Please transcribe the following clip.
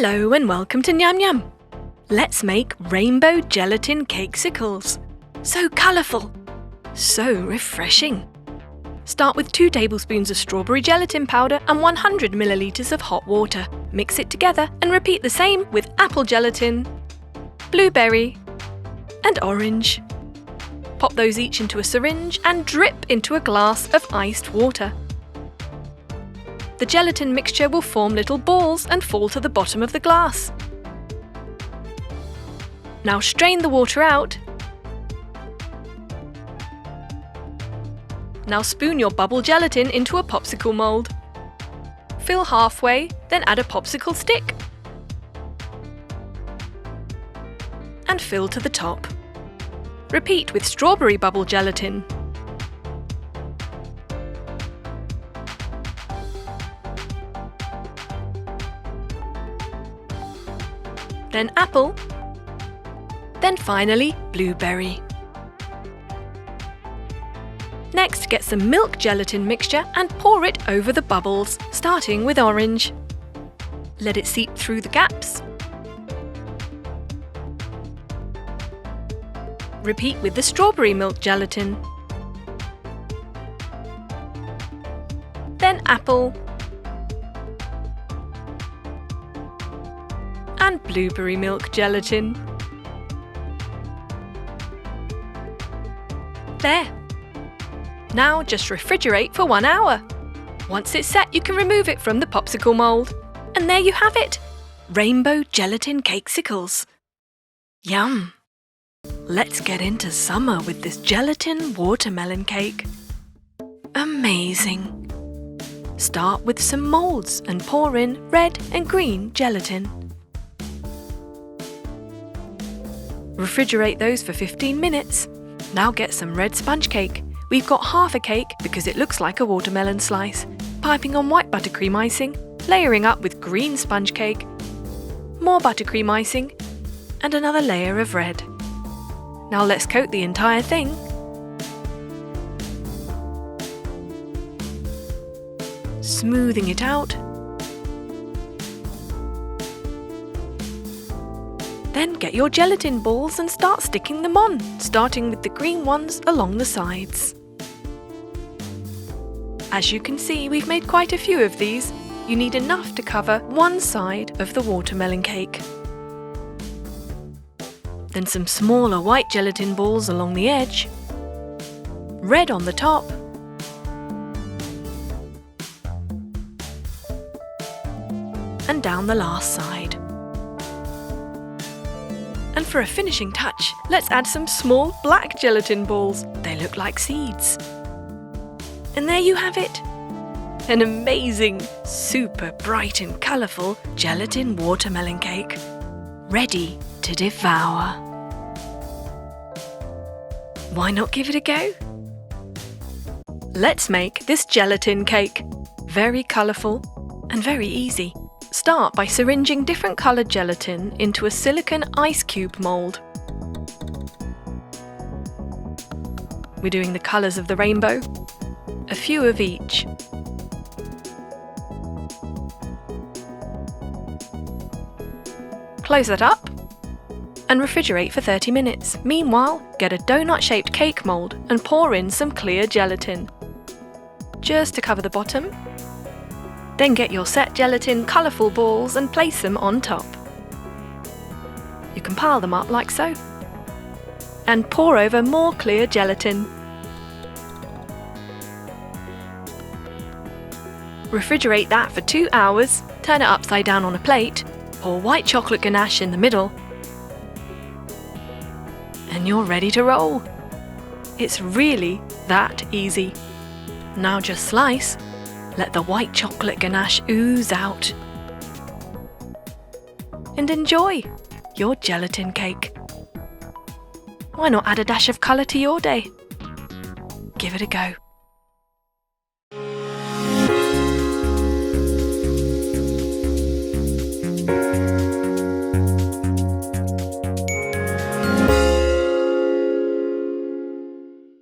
Hello and welcome to Nyam Nyam. Let's make rainbow gelatin cakesicles. So colourful, so refreshing. Start with 2 tablespoons of strawberry gelatin powder and 100 millilitres of hot water. Mix it together and repeat the same with apple gelatin, blueberry and orange. Pop those each into a syringe and drip into a glass of iced water. The gelatin mixture will form little balls and fall to the bottom of the glass. Now strain the water out. Now spoon your bubble gelatin into a popsicle mould. Fill halfway, then add a popsicle stick. And fill to the top. Repeat with strawberry bubble gelatin. Then apple, then finally blueberry. Next, get some milk gelatin mixture and pour it over the bubbles, starting with orange. Let it seep through the gaps. Repeat with the strawberry milk gelatin. Then apple. And blueberry milk gelatin. There! Now just refrigerate for 1 hour. Once it's set, you can remove it from the popsicle mould. And there you have it! Rainbow gelatin cakesicles. Yum! Let's get into summer with this gelatin watermelon cake. Amazing! Start with some moulds and pour in red and green gelatin. Refrigerate those for 15 minutes. Now get some red sponge cake. We've got half a cake because it looks like a watermelon slice. Piping on white buttercream icing, layering up with green sponge cake, more buttercream icing, and another layer of red. Now let's coat the entire thing. Smoothing it out. Then get your gelatin balls and start sticking them on, starting with the green ones along the sides. As you can see, we've made quite a few of these. You need enough to cover one side of the watermelon cake. Then some smaller white gelatin balls along the edge, red on the top, and down the last side. And for a finishing touch, let's add some small black gelatin balls. They look like seeds. And there you have it! An amazing, super bright and colourful gelatin watermelon cake, ready to devour. Why not give it a go? Let's make this gelatin cake. Very colourful and very easy. Start by syringing different coloured gelatin into a silicone ice cube mould. We're doing the colours of the rainbow, a few of each. Close that up and refrigerate for 30 minutes. Meanwhile, get a donut-shaped cake mould and pour in some clear gelatin, just to cover the bottom. Then get your set gelatin colourful balls and place them on top. You can pile them up like so. And pour over more clear gelatin. Refrigerate that for 2 hours, turn it upside down on a plate, pour white chocolate ganache in the middle, and you're ready to roll. It's really that easy. Now just slice. Let the white chocolate ganache ooze out. And enjoy your gelatin cake. Why not add a dash of colour to your day? Give it a go.